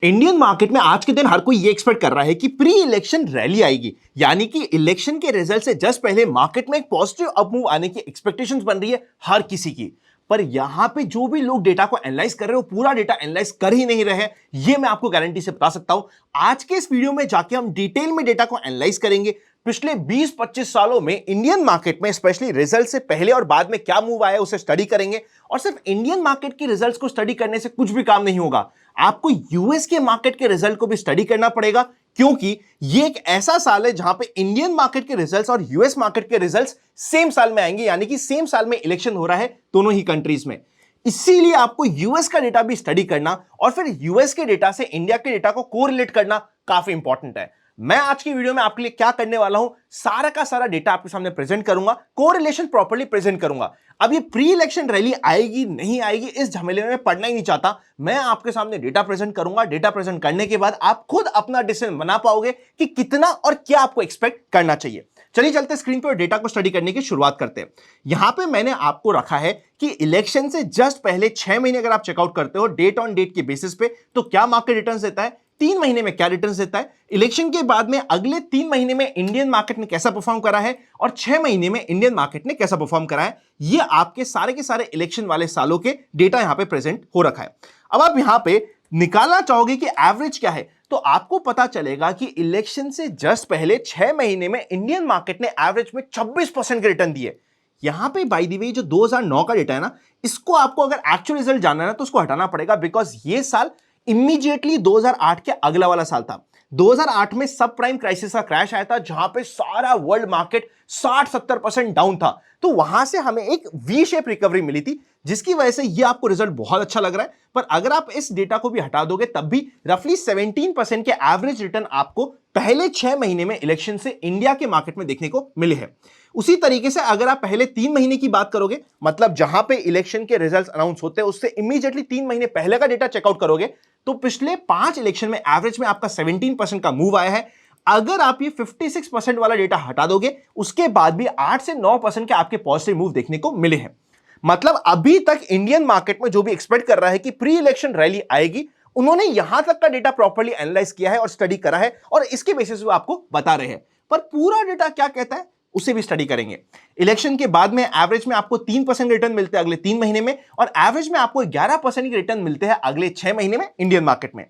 Indian market में आज के दिन हर कोई ये एक्सपेक्ट कर रहा है कि प्री इलेक्शन रैली आएगी, यानी कि इलेक्शन के रिजल्ट से जस्ट पहले मार्केट में एक पॉजिटिव अपमूव आने की एक्सपेक्टेशंस बन रही है हर किसी की। पर यहां पे जो भी लोग डेटा को एनालाइज कर रहे हो पूरा डेटा एनालाइज कर ही नहीं रहे, ये मैं आपको गारंटी से बता सकता हूं। आज के इस वीडियो में जाके हम डिटेल में डेटा को एनालाइज करेंगे, पिछले 20-25 सालों में इंडियन मार्केट में स्पेशली रिजल्ट से पहले और बाद में क्या मूव आया उसे स्टडी करेंगे। और सिर्फ इंडियन मार्केट के रिजल्ट्स को स्टडी करने से कुछ भी काम नहीं होगा, आपको यूएस के मार्केट के रिजल्ट को भी स्टडी करना पड़ेगा, क्योंकि ये एक ऐसा साल है जहां पे इंडियन मार्केट के रिजल्ट्स और यूएस मार्केट के रिजल्ट्स सेम साल में आएंगे, यानी कि सेम साल में इलेक्शन हो रहा है दोनों ही कंट्रीज में। इसीलिए आपको यूएस का डेटा भी स्टडी करना और फिर यूएस के डेटा से इंडिया के डेटा को कोरिलेट करना काफी इंपॉर्टेंट है। मैं आज की वीडियो में आपके लिए क्या करने वाला हूं, सारा का सारा डेटा आपके सामने प्रेजेंट करूंगा, कोरिलेशन प्रॉपर्ली प्रेजेंट करूंगा। अब ये प्री इलेक्शन रैली आएगी नहीं आएगी इस झमेले में मैं पढ़ना ही नहीं चाहता, मैं आपके सामने डेटा प्रेजेंट करूंगा। डेटा प्रेजेंट करने के बाद आप खुद अपना डिसीजन बना पाओगे कि कितना और क्या आपको एक्सपेक्ट करना चाहिए। चलिए चलते स्क्रीन पर डेटा को स्टडी करने की शुरुआत करते हैं। यहां पे मैंने आपको रखा है कि इलेक्शन से जस्ट पहले 6 महीने अगर आप चेकआउट करते हो डेट ऑन डेट के बेसिस पे, तो क्या मार्केट रिटर्न्स देता है, 3 महीने में क्या रिटर्न्स देता है, इलेक्शन के बाद में अगले 3 महीने में इंडियन मार्केट ने कैसा परफॉर्म करा है और 6 महीने में इंडियन मार्केट ने कैसा परफॉर्म करा है। ये आपके सारे के सारे इलेक्शन वाले सालों के डेटा यहां पे प्रेजेंट हो रखा है। अब आप यहां पे निकालना चाहोगे कि एवरेज क्या है, तो आपको पता चलेगा कि इलेक्शन से जस्ट पहले 6 महीने में इंडियन मार्केट ने एवरेज में 26% के रिटर्न दिए। यहां पे बाय द वे जो 2009 का डेटा है ना, इसको आपको अगर एक्चुअल रिजल्ट जानना है ना तो उसको हटाना पड़ेगा, बिकॉज ये साल इमीडिएटली 2008 के अगला वाला साल था। 2008 में सब प्राइम क्राइसिस का क्रैश आया था, जहां पे सारा वर्ल्ड मार्केट 60-70% डाउन था। तो वहां से हमें एक वी शेप रिकवरी मिली थी, जिसकी वजह से ये आपको रिजल्ट बहुत अच्छा लग रहा है। पर अगर आप इस डेटा को भी हटा दोगे तब भी रफली 17% के एवरेज रिटर्न आपको पहले 6 महीने में इलेक्शन से इंडिया के मार्केट में देखने को मिले हैं। उसी तरीके से अगर आप पहले 3 महीने की बात करोगे, मतलब जहां पे इलेक्शन के रिजल्ट्स अनाउंस होते हैं उससे इमीडिएटली 3 महीने पहले का डेटा चेकआउट करोगे, तो पिछले 5 इलेक्शन में एवरेज में आपका 17% का मूव आया है। अगर आप ये 56% वाला डेटा हटा दोगे, उसके बाद भी 8 से 9% के आपके पॉजिटिव मूव देखने को मिले हैं। मतलब अभी तक इंडियन मार्केट में जो भी एक्सपेक्ट कर रहा है कि प्री इलेक्शन रैली आएगी, उन्होंने यहां तक का डेटा प्रॉपर्ली एनालाइज किया है और स्टडी करा है, और इसके बेसिस पे आपको बता रहे हैं। पर पूरा डेटा क्या कहता है उसे भी स्टडी करेंगे। इलेक्शन के बाद में एवरेज में आपको 3% रिटर्न मिलते हैं अगले 3 महीने में, और एवरेज में आपको 11% के रिटर्न मिलते हैं अगले 6 महीने में इंडियन मार्केट में।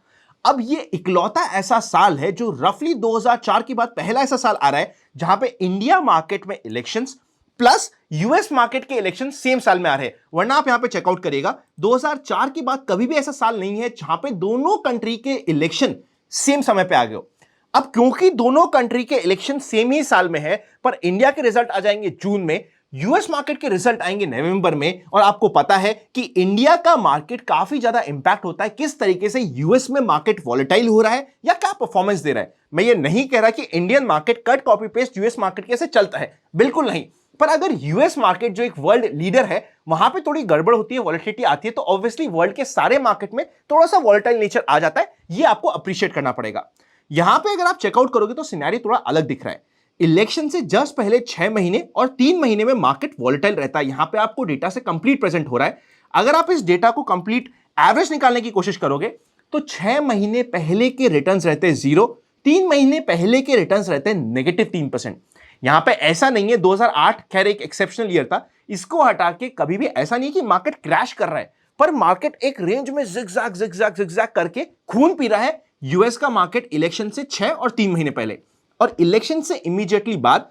अब ये इकलौता ऐसा साल है जो रफली 2004 के बाद पहला ऐसा साल आ रहा है जहां पे इंडिया मार्केट में इलेक्शंस प्लस यूएस मार्केट के इलेक्शन सेम साल में आ रहे हैं। वरना आप यहां पे चेकआउट करिएगा, 2004 के बाद कभी भी ऐसा साल नहीं है जहां पे दोनों कंट्री के इलेक्शन सेम समय पे आ गए हो। अब क्योंकि दोनों कंट्री के इलेक्शन सेम ही साल में है, पर इंडिया के रिजल्ट आ जाएंगे जून में, यूएस मार्केट के रिजल्ट आएंगे नवंबर में, और आपको पता है कि इंडिया का मार्केट काफी ज्यादा इंपैक्ट होता है किस तरीके से यूएस में मार्केट वॉलेटाइल हो रहा है या क्या परफॉर्मेंस दे रहा है। मैं ये नहीं कह रहा कि Indian market cut copy paste US market कैसे चलता है, बिल्कुल नहीं। पर अगर यूएस मार्केट जो एक वर्ल्ड लीडर है वहां पे थोड़ी गड़बड़ होती है, वॉलेटिलिटी आती है, तो ऑब्वियसली वर्ल्ड के सारे मार्केट में थोड़ा सा वॉलेटाइल नेचर आ जाता है। ये आपको अप्रिशिएट करना पड़ेगा। यहां पे अगर आप चेकआउट करोगे तो सिनेरियो थोड़ा अलग दिख रहा है। इलेक्शन से जस्ट पहले 6 महीने और 3 महीने में मार्केट वॉलेटाइल रहता है। यहां पे आपको डेटा से कंप्लीट प्रेजेंट हो रहा है। अगर आप इस डेटा को कंप्लीट एवरेज निकालने की कोशिश करोगे तो 6 महीने पहले के रिटर्न्स रहते हैं 0, 3 महीने पहले के रिटर्न्स रहते हैं -3%। यहां पे ऐसा नहीं है, 2008 खैर एक एक्सेप्शनल ईयर था, इसको हटा के कभी भी ऐसा नहीं कि मार्केट क्रैश कर रहा है, पर मार्केट एक रेंज में जिगजैग जिगजैग जिगजैग करके खून पी रहा है। यूएस का मार्केट इलेक्शन से 6 और 3 महीने पहले, और इलेक्शन से इमीडिएटली बाद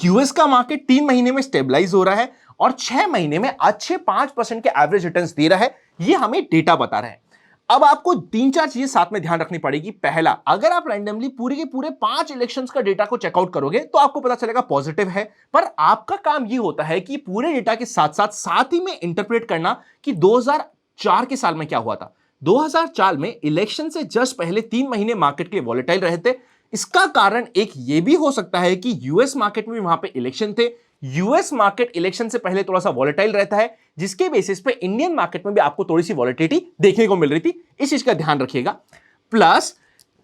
यूएस का मार्केट 3 महीने में स्टेबलाइज हो रहा है और 6 महीने में अच्छे 5% के एवरेज रिटर्न्स दे रहा है। ये हमें डेटा बता रहा है। अब आपको 3-4 चीजें साथ में ध्यान रखनी पड़ेगी। पहला, अगर आप रैंडमली पूरे के पूरे 5 इलेक्शंस का डेटा को चेकआउट करोगे तो आपको पता चलेगा पॉजिटिव है, पर आपका काम ये होता है कि पूरे डेटा के साथ साथ ही में इंटरप्रेट करना कि 2004 के साल में क्या हुआ था। 2004 में इलेक्शन से जस्ट पहले 3 महीने मार्केट के लिए वॉलेटाइल रहे थे। इसका कारण एक ये भी हो सकता है कि यूएस मार्केट में भी वहां पे इलेक्शन थे। यूएस मार्केट इलेक्शन से पहले थोड़ा सा वॉलेटाइल रहता है, जिसके बेसिस पे इंडियन मार्केट में भी आपको थोड़ी सी वॉलेटिलिटी देखने को मिल रही थी। इस चीज का ध्यान रखिएगा। प्लस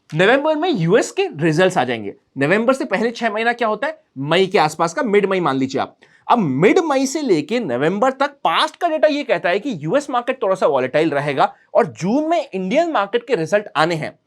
नवंबर में यूएस के रिजल्ट्स आ जाएंगे। नवंबर से पहले 6 महीना क्या होता है, मई के आसपास का, मिड मई मान लीजिए आप। अब मिड मई से लेके नवंबर तक पास्ट का डेटा ये कहता है कि यूएस मार्केट थोड़ा सा वॉलेटाइल रहेगा और जून में इंडियन मार्केट के रिजल्ट आने हैं।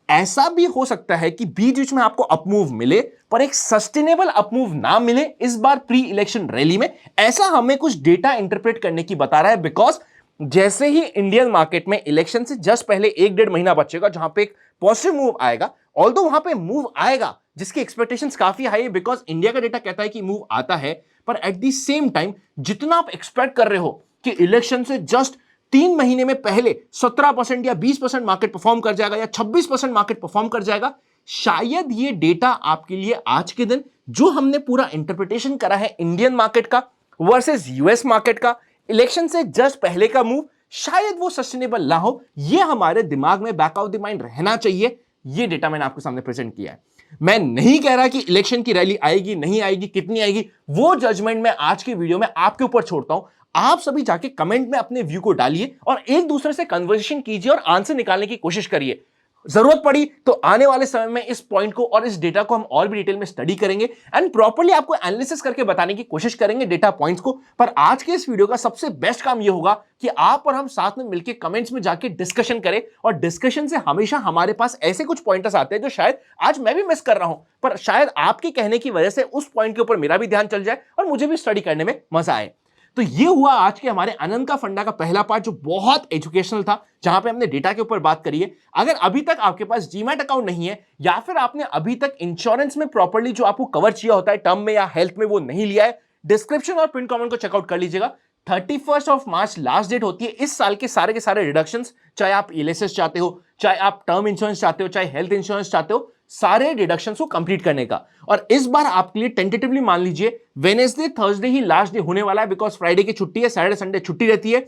ऐसा भी हो सकता है कि बीच बीच में आपको अपमूव मिले पर एक सस्टेनेबल अपमूव ना मिले इस बार प्री इलेक्शन रैली में। ऐसा हमें कुछ डेटा इंटरप्रेट करने की बता रहा है, बिकॉज जैसे ही इंडियन मार्केट में इलेक्शन से जस्ट पहले 1-1.5 महीना बचेगा जहां पे एक पॉजिटिव मूव आएगा, ऑल्दो वहां पे मूव आएगा जिसकी एक्सपेक्टेशंस काफी हाई है, बिकॉज इंडिया का डेटा कहता है कि मूव आता है, पर एट द सेम टाइम जितना आप एक्सपेक्ट कर रहे हो कि इलेक्शन से जस्ट 3 महीने में पहले 17% या 20% मार्केट परफॉर्म कर जाएगा या 26% मार्केट परफॉर्म कर जाएगा, शायद ये डेटा आपके लिए आज के दिन जो हमने पूरा इंटरप्रिटेशन करा है इंडियन मार्केट का वर्सेस यूएस मार्केट का इलेक्शन से जस्ट पहले का मूव, शायद वो सस्टेनेबल ना हो। ये हमारे दिमाग में बैक ऑफ द माइंड रहना चाहिए। ये डेटा मैंने आपके सामने प्रेजेंट किया है। मैं नहीं कह रहा कि इलेक्शन की रैली आएगी नहीं आएगी, कितनी आएगी, वो जजमेंट मैं आज के वीडियो में आपके ऊपर छोड़ता हूं। आप सभी जाके कमेंट में अपने व्यू को डालिए और एक दूसरे से कन्वर्सेशन कीजिए और आंसर निकालने की कोशिश करिए। जरूरत पड़ी तो आने वाले समय में इस पॉइंट को और इस डेटा को हम और भी डिटेल में स्टडी करेंगे एंड प्रॉपर्ली आपको एनालिसिस करके बताने की कोशिश करेंगे डेटा पॉइंट्स को। पर आज के इस वीडियो का सबसे बेस्ट काम यह होगा कि आप और हम साथ में मिलकर कमेंट्स में जाके डिस्कशन करें, और डिस्कशन से हमेशा हमारे पास ऐसे कुछ पॉइंटर्स आते हैं जो शायद आज मैं भी मिस कर रहा हूं, पर शायद आपके कहने की वजह से उस पॉइंट के ऊपर मेरा भी ध्यान चल जाए और मुझे भी स्टडी करने में मजा आए। तो ये हुआ आज के हमारे अनंत का फंडा का पहला पार्ट जो बहुत एजुकेशनल था, जहां पे हमने डेटा के ऊपर बात करी है। अगर अभी तक आपके पास डीमैट अकाउंट नहीं है या फिर आपने अभी तक इंश्योरेंस में प्रॉपर्ली जो आपको कवर चाहिए होता है टर्म में या हेल्थ में वो नहीं लिया है, डिस्क्रिप्शन और पिन कमेंट को चेकआउट कर लीजिएगा। 31 मार्च लास्ट डेट होती है इस साल के सारे रिडक्शंस, चाहे आप एलएसएस चाहते हो, चाहे आप टर्म इंश्योरेंस चाहते हो, चाहे हेल्थ इंश्योरेंस चाहते हो, सारे डिडक्शंस को कंप्लीट करने का। और इस बार आपके लिए टेंटेटिवली मान लीजिए वेडनेसडे थर्सडे ही लास्ट डे होने वाला है, बिकॉज फ्राइडे की छुट्टी है, सैटरडे संडे छुट्टी रहती है।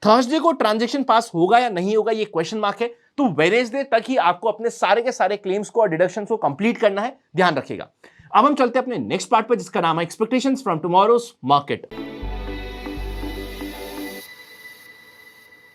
थर्सडे को ट्रांजैक्शन पास होगा या नहीं होगा ये क्वेश्चन मार्क है, तो वेडनेसडे तक ही आपको अपने सारे के सारे क्लेम्स को और डिडक्शंस को कंप्लीट करना है, ध्यान रखिएगा। अब हम चलते हैं अपने नेक्स्ट पार्ट पर जिसका नाम है expectations from tomorrow's market.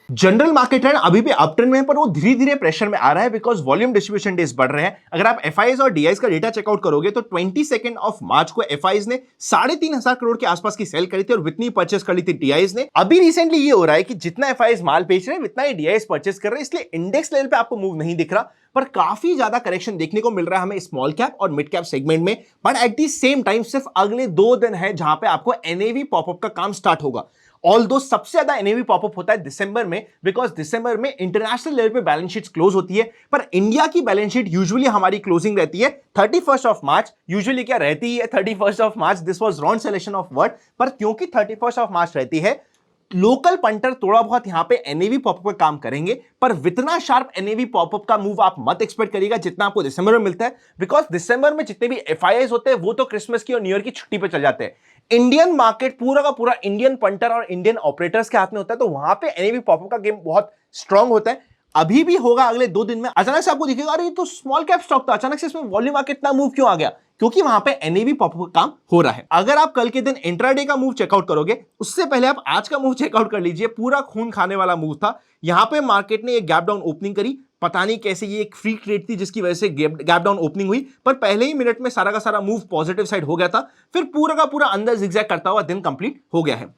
General market trend अभी भी अप ट्रेंड में है, पर वो धीरे धीरे प्रेशर में आ रहा है बिकॉज वॉल्यूम डिस्ट्रीब्यूशन डेज बढ़ रहे हैं। अगर आप एफआईएस और डीआईएस का डेटा चेकआउट करोगे तो 22 मार्च को एफआईएस ने 3,500 करोड़ के आसपास की सेल करी थी और इतनी परचेस कर ली थी डीआईएस ने। अभी रिसेंटली ये हो रहा है कि जितना एफआईएस माल बेच रहे हैं उतना ही डीआईएस परचेस कर रहे हैं, इसलिए इंडेक्स लेवल पे आपको मूव नहीं दिख रहा, पर काफी ज्यादा करेक्शन देखने को मिल रहा है हमें स्मॉल कैप और मिड कैप सेगमेंट में। But at the same time सिर्फ अगले 2 दिन है जहां पे आपको एनएवी पॉपअप का काम स्टार्ट होगा। ऑल्दो सबसे ज्यादा एनएवी पॉपअप होता है दिसंबर में, बिकॉज दिसंबर में इंटरनेशनल लेवल पे बैलेंस शीट क्लोज होती है, पर इंडिया की बैलेंस शीट यूजुअली हमारी क्लोजिंग रहती है 31 मार्च। यूजुअली क्या रहती है 31 मार्च, this was wrong selection of word, पर क्योंकि 31 मार्च रहती है, लोकल पंटर थोड़ा बहुत यहां पे एनएवी पॉपअप का काम करेंगे, पर इतना शार्प एनएवी पॉपअप का मूव आप मत एक्सपेक्ट करिएगा जितना आपको दिसंबर में मिलता है, बिकॉज दिसंबर में जितने भी एफआईआईस होते हैं वो तो क्रिसमस की और न्यू ईयर की छुट्टी पे चल जाते हैं। इंडियन मार्केट पूरा का पूरा इंडियन पंटर और इंडियन ऑपरेटर्स के हाथ में होता है, तो वहां पे एनएवी पॉपअप का गेम बहुत स्ट्रांग होता है। अभी भी होगा अगले 2 दिन में। अचानक से आपको दिखेगा अरे ये तो स्मॉल कैप स्टॉक था, अचानक से इसमें वॉल्यूम आके इतना मूव क्यों आ गया, क्योंकि वहां पे एनएवी पॉपअप का काम हो रहा है। अगर आप कल के दिन इंट्राडे का मूव चेकआउट करोगे उससे पहले आप आज का मूव चेकआउट कर लीजिए। पूरा खून खाने वाला मूव था। यहां पे मार्केट ने एक गैप डाउन ओपनिंग करी, पता नहीं कैसे, ये एक फ्री ट्रेड थी जिसकी वजह से गैप डाउन ओपनिंग हुई, पर पहले ही मिनट में सारा का सारा मूव पॉजिटिव साइड हो गया था, फिर पूरा का पूरा अंदर जिगजैग करता हुआ दिन कंप्लीट हो गया है।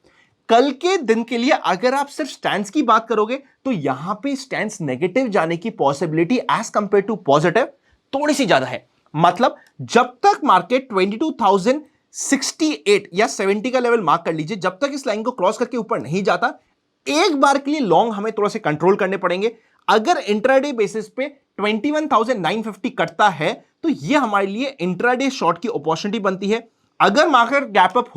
कल के दिन के लिए अगर आप सिर्फ स्टैंड्स की बात करोगे तो यहां पे स्टैंड्स नेगेटिव जाने की possibility as compare to positive थोड़ी सी ज्यादा है। मतलब जब तक मार्केट 22,068 या 70 का लेवल मार्क कर लीजिए, जब तक इस लाइन को क्रॉस करके ऊपर नहीं जाता, एक बार के लिए लॉन्ग हमें थोड़ा से कंट्रोल करने पड़ेंगे। अगर इंट्राडे बेसिस पे 21,950 कटता है तो यह हमारे लिए इंट्राडे शॉर्ट की अपॉर्चुनिटी बनती है। अगर मार्केट गैप अप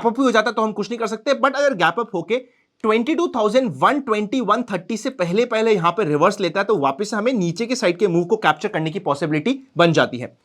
भी हो जाता तो हम कुछ नहीं कर सकते, बट अगर गैप अप होके 22,120 130 से पहले यहां पे रिवर्स लेता है तो वापस हमें नीचे के साइड के मूव को कैप्चर करने की पॉसिबिलिटी बन जाती है।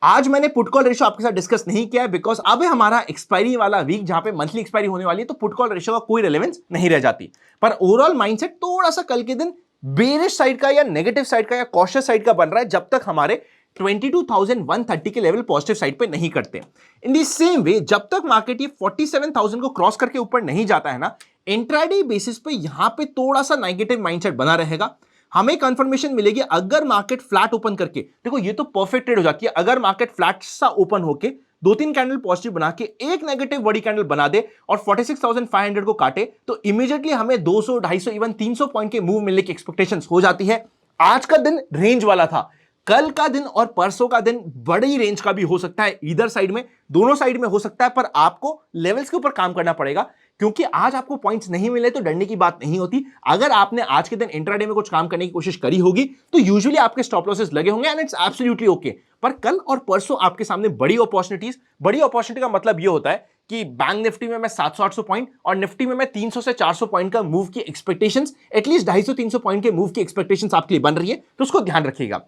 आज मैंने पुट कॉल रेशियो आपके साथ डिस्कस नहीं किया है बिकॉज अब हमारा एक्सपायरी वाला वीक जहां पे मंथली एक्सपायरी होने वाली है, तो पुट कॉल रेशियो का कोई रिलेवेंस नहीं रह जाती। पर ओवरऑल माइंडसेट थोड़ा सा कल के दिन बेरिश साइड का या नेगेटिव साइड का या कॉशियस साइड का बन रहा है, जब तक हमारे 22,130 के लेवल पॉजिटिव साइड पे नहीं करते। इन दी सेम वे जब तक मार्केट ये 47,000 को क्रॉस करके ऊपर नहीं जाता है ना, इंट्राडे बेसिस पे यहां पे थोड़ा सा नेगेटिव माइंडसेट बना रहेगा। हमें कंफर्मेशन मिलेगी अगर मार्केट फ्लैट ओपन करके, देखो ये तो परफेक्ट ट्रेड हो जाती है, अगर मार्केट फ्लैट सा ओपन होके 2-3 कैंडल पॉजिटिव बना के एक नेगेटिव बड़ी कैंडल बना दे और 46,500 को काटे तो इमीडिएटली हमें 200, 250, इवन 300 पॉइंट के मूव मिलने की एक्सपेक्टेशंस हो जाती है। आज का दिन रेंज वाला था, कल का दिन और परसों का दिन बड़ी रेंज का भी हो सकता है, इधर साइड में, दोनों साइड में हो सकता है, पर आपको लेवल्स के ऊपर काम करना पड़ेगा क्योंकि आज आपको पॉइंट्स नहीं मिले तो डरने की बात नहीं होती। अगर आपने आज के दिन इंट्राडे में कुछ काम करने की कोशिश करी होगी तो यूजुअली आपके स्टॉप लॉसेस लगे होंगे एंड इट्स एब्सोल्युटली ओके। पर कल और परसों आपके सामने बड़ी अपॉर्चुनिटी का मतलब यह होता है कि बैंक निफ्टी में मैं 700-800 पॉइंट और निफ्टी में मैं 300 से 400 पॉइंट का मूव की एक्सपेक्टेशंस, एटलीस्ट 250-300 पॉइंट के मूव की एक्सपेक्टेशंस आपके लिए बन रही है, तो उसको ध्यान रखिएगा।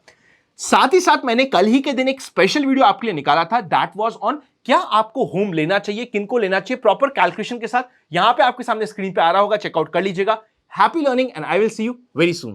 साथ ही साथ मैंने कल ही के दिन एक स्पेशल वीडियो आपके लिए निकाला था, दैट वाज ऑन क्या आपको होम लेना चाहिए, किनको लेना चाहिए, प्रॉपर कैलकुलेशन के साथ। यहां पे आपके सामने स्क्रीन पे आ रहा होगा, चेकआउट कर लीजिएगा। Happy learning and I will see you very soon.